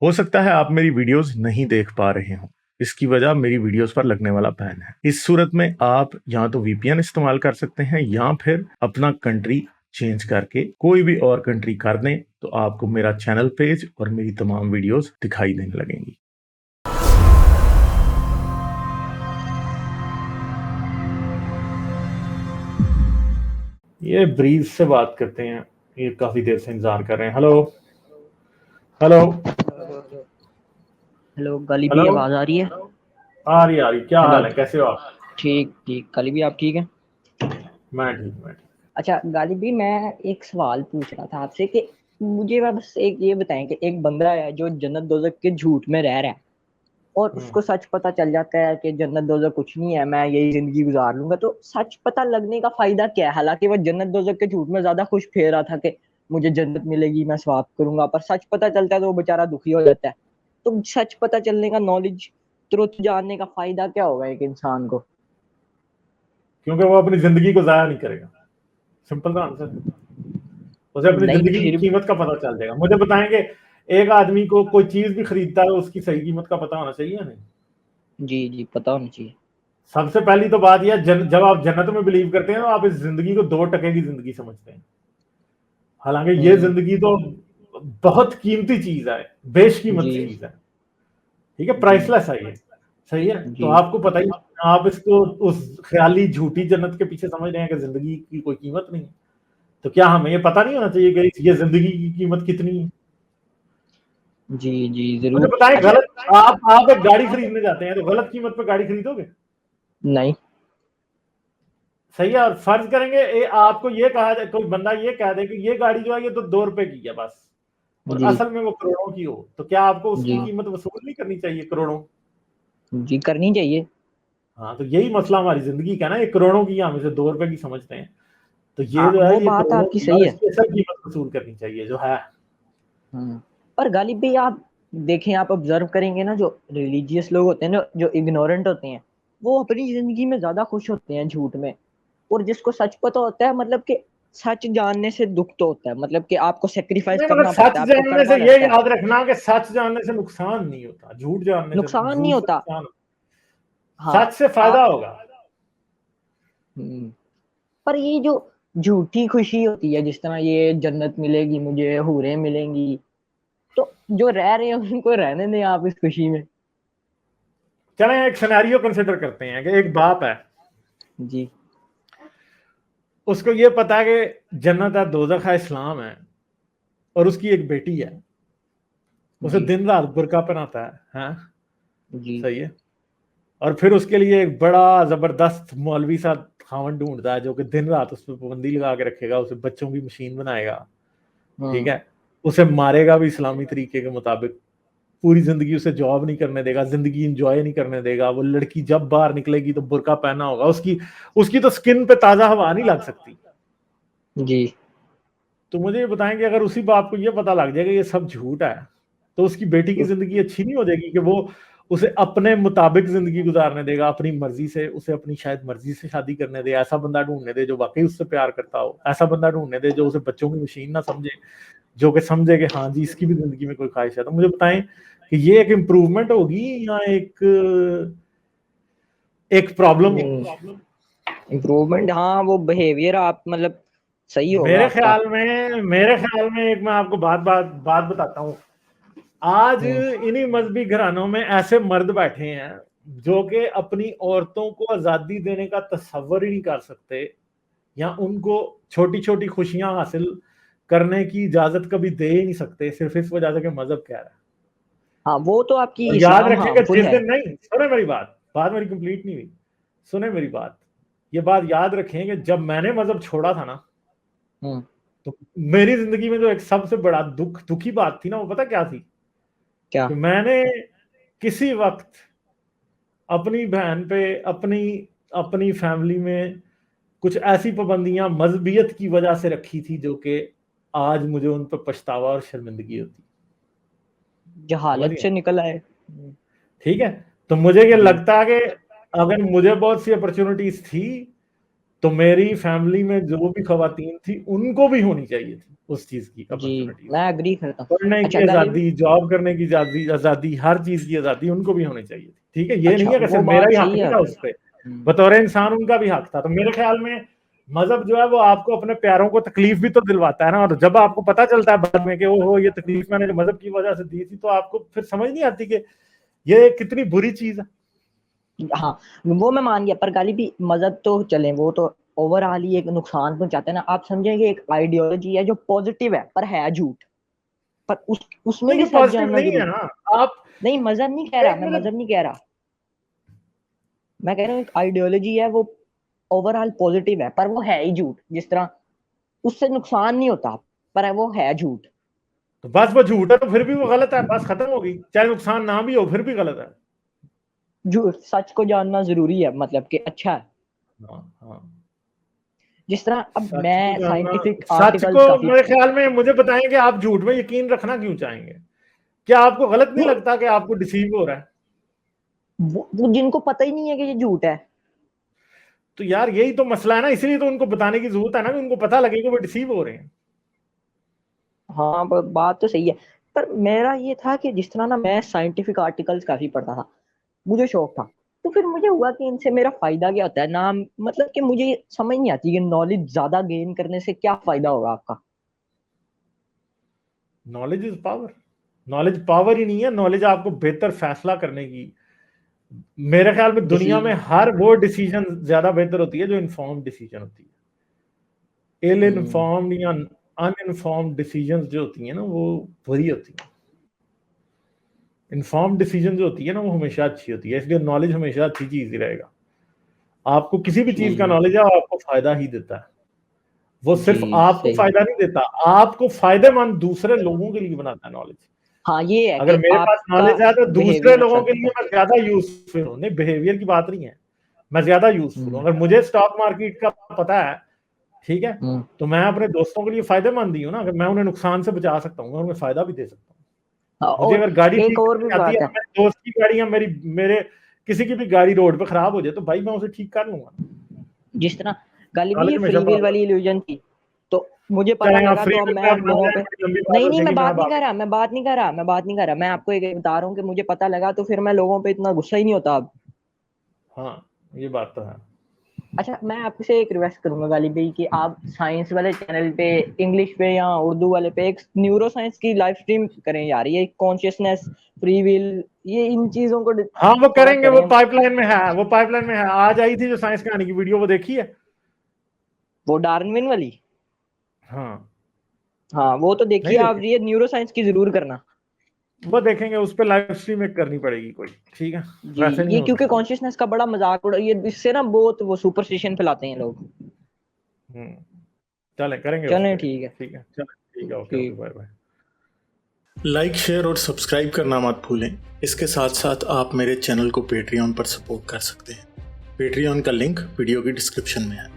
हो सकता है आप मेरी वीडियोस नहीं देख पा रहे हो। इसकी वजह मेरी वीडियोस पर लगने वाला बैन है। इस सूरत में आप या तो वीपीएन इस्तेमाल कर सकते हैं या फिर अपना कंट्री चेंज करके कोई भी और कंट्री कर दें, तो आपको मेरा चैनल पेज और मेरी तमाम वीडियोस दिखाई देने लगेंगी। ये ब्रीज से बात करते हैं, ये काफी देर से इंतजार कर रहे हैं। हेलो हेलो हेलो गाली भी हेलो, आवाज आ रही है। आ रही क्या हेलो। हाल है, कैसे हो आप? ठीक ठीक, गाली भी आप ठीक है? मैं ठीक। अच्छा गाली भी, मैं एक सवाल पूछ रहा था आपसे कि मुझे बस एक ये बताएं कि एक बंदा है जो जन्नत दोजख के झूठ में रह रहा है और हम्म। उसको सच पता चल जाता है कि जन्नत दोजख कुछ नहीं है, मैं यही जिंदगी गुजार लूंगा, तो सच पता लगने का फायदा क्या है? हालांकि वो जन्नत दोजख के झूठ में ज्यादा खुश फेर रहा था कि मुझे जन्नत मिलेगी, मैं स्वाब करूंगा, पर सच पता चलता है तो वो बेचारा दुखी हो जाता है। तो सच पता चलने का, नॉलेज, ट्रुथ जानने का फायदा क्या होगा एक इंसान को? क्योंकि वो अपनी जिंदगी को जाया नहीं करेगा। सिंपल सा आंसर है। उसे अपनी नहीं जिंदगी की फिर। कीमत का पता चल जाएगा। मुझे बताएंगे, एक आदमी को कोई चीज भी खरीदता है, उसकी सही कीमत का पता होना चाहिए नहीं? जी जी, पता होना चाहिए। सबसे पहली तो बात यह, जब आप जन्नत में बिलीव करते हैं तो आप इस जिंदगी को 2 टके की जिंदगी समझते हैं। हालांकि ये हम्म। जिंदगी तो बहुत कीमती चीज है, बेशकीमत जी चीज है। ठीक है, जी प्राइसलेस है ये। सही है, तो जी। आपको पता ही, आप इसको उस ख्याली झूठी जन्नत के पीछे समझ रहे हैं कि जिंदगी की कोई कीमत नहीं है। तो क्या हमें ये पता नहीं होना चाहिए कि ये जिंदगी की कीमत कितनी है? जी जी मुझे जरूर। बताएं, अच्छा। गलत, आप एक गाड़ी खरीदने जाते हैं तो गलत कीमत पे गाड़ी खरीदोगे? नहीं। सही है। और फर्ज करेंगे आपको ये कहा जाए, कोई बंदा ये कह दे कि ये गाड़ी जो है ये तो 2 रुपए की है बस, और जी असल में वो करोड़ों की हो, तो क्या आपको जी उसकी कीमत वसूल नहीं करनी चाहिए, करोड़ों? जी, करनी चाहिए। हाँ, तो यही मसला हमारी जिंदगी का ना, ये करोड़ों की हम इसे 2 रुपए की समझते हैं। तो ये हाँ, जो है वो ये बात करोड़ों आपकी की है, और सही है। इसकी असल कीमत वसूल करनी चाहिए जो है। पर गालिब भी आप देखें, आप ऑब्जर्व करेंगे ना, जो रिलीजियस लोग होते हैं ना, जो इग्नोरेंट होते हैं, वो अपनी जिंदगी में ज्यादा खुश होते हैं झूठ में। और जिसको सच पता होता है, मतलब कि सच जानने से दुख तो होता है, मतलब कि आपको सेक्रीफाइस नहीं, मतलब करना सच पड़ता है, आपको जानने से कड़वा ये लगता है। याद रखना कि सच जानने से नुकसान नहीं होता, झूठ जानने से, नुकसान नहीं झूठ से होता। नुकसान होता। हाँ। सच से फायदा आप। होगा। हम्म, पर ये जो झूठी खुशी होती है, जिस तरह ये जन्नत मिलेगी मुझे, हूरें मिलेंगी, तो जो रह रहे हैं उनको रहने दें आप इस खुशी में। चलें एक सिनेरियो कंसिडर करते हैं कि एक बाप है, जी उसको ये पता है कि जन्नत है, दोजख है, इस्लाम है, और उसकी एक बेटी है, उसे जी दिन रात बुर्का पहनाता है, हाँ? जी सही है। और फिर उसके लिए एक बड़ा जबरदस्त मौलवी सा खावन ढूंढता है जो कि दिन रात उस पर पाबंदी लगा के रखेगा, उसे बच्चों की मशीन बनाएगा। ठीक हम्म। है, उसे मारेगा भी इस्लामी तरीके के मुताबिक, पूरी जिंदगी उसे जॉब नहीं करने देगा, जिंदगी इंजॉय नहीं करने देगा। वो लड़की जब बाहर निकलेगी तो बुर्का पहना होगा, उसकी उसकी तो स्किन पे ताजा हवा नहीं लग सकती। जी। तो मुझे ये बताएं कि अगर उसी बाप को ये पता लग जाएगा ये सब झूठ है, तो उसकी बेटी की जिंदगी अच्छी नहीं हो जाएगी कि वो उसे अपने मुताबिक जिंदगी गुजारने देगा, अपनी मर्जी से, उसे अपनी शायद मर्जी से शादी करने दे, ऐसा बंदा ढूंढने दे जो वाकई उससे प्यार करता हो, ऐसा बंदा ढूंढने दे जो उसे बच्चों की मशीन ना समझे, जो कि समझे कि हाँ जी इसकी भी जिंदगी में कोई ख्वाहिश है। तो मुझे बताएं कि ये एक इम्प्रूवमेंट होगी या एक एक प्रॉब्लम होगी? इम्प्रूवमेंट, हाँ, वो बिहेवियर आप मतलब सही होगा आपका। मेरे ख्याल में एक मैं आपको बात बात बात बताता हूँ। आज हम्म। इन्हीं मजहबी घरानों में ऐसे मर्द बैठे हैं जो कि अपनी औरतों को आजादी देने का तस्वर ही नहीं कर सकते, या उनको छोटी छोटी खुशियां हासिल करने की इजाजत कभी दे ही नहीं सकते, सिर्फ इस वजह से कि मजहब कह रहा है। हाँ, वो तो आपकी और याद इस्लाम रखें कि हार्मफुल जिस है। दिन, नहीं सुने मेरी बात मेरी कंप्लीट नहीं हुई, सुने मेरी बात, ये बात याद रखें कि जब मैंने मजहब छोड़ा था ना, हम्म। तो मेरी जिंदगी में जो एक सबसे बड़ा दुखी बात थी ना, वो पता क्या थी? क्या? कि मैंने किसी वक्त अपनी बहन पे, अपनी अपनी फैमिली में कुछ ऐसी पाबंदियां मजहबियत की वजह से रखी थी जो कि आज मुझे उन पर पछतावा और शर्मिंदगी होती। समझ जहालत गए? से निकल आए। ठीक है, तो मुझे ये जी लगता है कि अगर मुझे बहुत सी अपॉर्चुनिटीज थी तो मेरी फैमिली में जो भी खवातीन थी उनको भी होनी चाहिए थी उस चीज की जी अपॉर्चुनिटी, मैं एग्री करता हूँ। पढ़ने अच्छा की गालिब, आजादी, जॉब करने की आजादी, हर चीज की आजादी उनको भी होनी चाहिए थी। ठीक है, ये अच्छा नहीं है कि वो सिर्फ मेरा बात ही हक सही नहीं है था आपकी। उस पे, बतौर इंसान उनका भी हक था। तो मेरे ख्याल में मजहब जो है वो आपको अपने प्यारों को तकलीफ भी तो दिलवाता है ना, और जब आपको पता चलता है बाद में कि ओहो ये तकलीफ मैंने मजहब की वजह से दी थी, तो आपको फिर समझ नहीं आती कि ये कितनी बुरी चीज है। हाँ वो मैं मान गया, पर गाली भी मजहब तो चले, वो तो ओवरऑल ही एक नुकसान पहुंचाते हैं ना। आप समझेंगे एक आइडियोलॉजी है जो पॉजिटिव है पर है झूठ, पर उसमें नहीं, भी ये सच पॉजिटिव जानना नहीं है जरूरी। ना। आप नहीं मजहब नहीं कह रहा, एक मैं मिनट, मजहब नहीं कह रहा, मैं कह रहा हूँ एक आइडियोलॉजी है वो ओवरऑल पॉजिटिव है पर वो है ही झूठ। जिस तरह उससे नुकसान नहीं होता पर वो है झूठ। तो बस वो झूठ है तो फिर भी वो गलत है, बस खत्म होगी, चाहे नुकसान ना भी हो फिर भी गलत है। झूठ सच को जानना जरूरी है, मतलब कि अच्छा है। हाँ हाँ, जिस तरह अब सच को मैं जानना, साइंटिफिक सच आर्टिकल्स को काफी, मेरे ख्याल में मुझे बताएंगे आप झूठ में यकीन रखना क्यों चाहेंगे? क्या आपको गलत नहीं नहीं लगता कि आपको डिसीव हो रहा है? वो जिनको पता ही नहीं है कि ये झूठ है। तो यार यही तो मसला है ना, इसलिए तो उनको बताने की जरूरत है ना, कि उनको पता लगे कि वो डिसीव हो रहे हैं। हाँ बात तो सही है, पर मेरा ये था कि जिस तरह ना मैं साइंटिफिक आर्टिकल्स काफी पढ़ता था, मुझे शौक था, तो फिर मुझे हुआ कि इनसे मेरा फायदा क्या होता है ना, मतलब कि मुझे समझ नहीं आती कि नॉलेज ज्यादा गेन करने से क्या फायदा होगा आपका। Knowledge is power. Knowledge power ही नहीं है, नॉलेज आपको बेहतर फैसला करने की, मेरे ख्याल में दुनिया में डिसीजन। हर वो डिसीजन ज्यादा बेहतर होती है जो इन्फॉर्म्ड डिसीजन होती है। इल हम्म। इन्फॉर्म्ड या अनइन्फॉर्म्ड डिसीजन जो होती है ना वो बुरी होती है। इन्फॉर्म्ड डिसीजन जो होती है ना वो हमेशा अच्छी होती है, इसलिए नॉलेज हमेशा अच्छी चीज ही रहेगा। आपको किसी भी चीज का जी नॉलेज है वो आपको फायदा ही देता है। वो जी सिर्फ आपको सही। फायदा नहीं देता, आपको फायदेमंद दूसरे लोगों के लिए बनाता है नॉलेज। हाँ ये है अगर कि मेरे पास आपका नॉलेज है तो दूसरे बिहेवियर लोगों अच्छा के करता लिए है। मैं ज्यादा यूजफुल हूँ, नहीं बिहेवियर की बात नहीं है, मैं ज्यादा यूजफुल हूँ। हम्म अगर मुझे स्टॉक मार्केट का पता है, ठीक है, हम्म। तो मैं अपने दोस्तों के लिए फायदेमंद ही हूँ ना। अगर मैं उन्हें नुकसान से बचा सकता हूँ, मैं उन्हें फायदा भी दे सकता हूँ। हाँ, मुझे और अगर गाड़ी एक ठीक और भी करनी आती है, बात है। अगर मेरे दोस्त की गाड़ी या मेरे किसी की भी गाड़ी रोड पे खराब हो जाए तो भाई मैं उसे ठीक कर लूंगा। जिस तरह गालिब नॉलेज ये हमेशा फ्री विल पावर। वाली इल्यूजन थी, तो मुझे पता चले, लगा फ्री तो अब विल पे मैं अब लोगों पे, बड़ी लंबी बात नहीं हो नहीं मैं जाएगी, मैं बात अब नहीं आगे। कर रहा, मैं बात नहीं कर रहा, मैं आपको एक बता रहा हूँ कि मुझे पता लगा तो फिर मैं लोगों पे इतना गुस्सा ही नहीं होता अब। हाँ, ये बात तो है। अच्छा मैं आपसे एक रिक्वेस्ट करूंगा गालिब भाई कि आप साइंस वाले चैनल पे, इंग्लिश पे या उर्दू वाले पे एक न्यूरो साइंस की लाइव स्ट्रीम करें यार, ये कॉन्शियसनेस, फ्री विल, ये इन चीजों को हाँ वो थोड़ा करेंगे, वो करें। पाइपलाइन में है, वो पाइपलाइन में है। आज आई थी जो साइंस कहानी की वीडियो, वो देखी है? वो डार्विन वाली, हाँ, हाँ वो तो नहीं देखिए आप, देखी? ये न्यूरो साइंस की जरूर करना। वो देखेंगे, उस पर लाइव स्ट्रीम एक करनी पड़ेगी कोई, ठीक है, जी वैसे नहीं ये हो क्योंकि सकता। कॉन्शियसनेस का बड़ा मजाक उड़ा, ये इससे ना बहुत वो सुपरस्टिशन फैलाते हैं लोग। हम्म, चलें करेंगे उस चलें पर। ठीक है। ठीक है, चलें, ठीक है, ओके ओके, ठीक। Bye bye. लाइक, शेयर और सब्सक्राइब करना मत भूलें। इसके साथ साथ आप मेरे चैनल को पेट्रियन पर सपोर्ट कर सकते हैं। पेट्रियन का लिंक वीडियो की डिस्क्रिप्शन में है।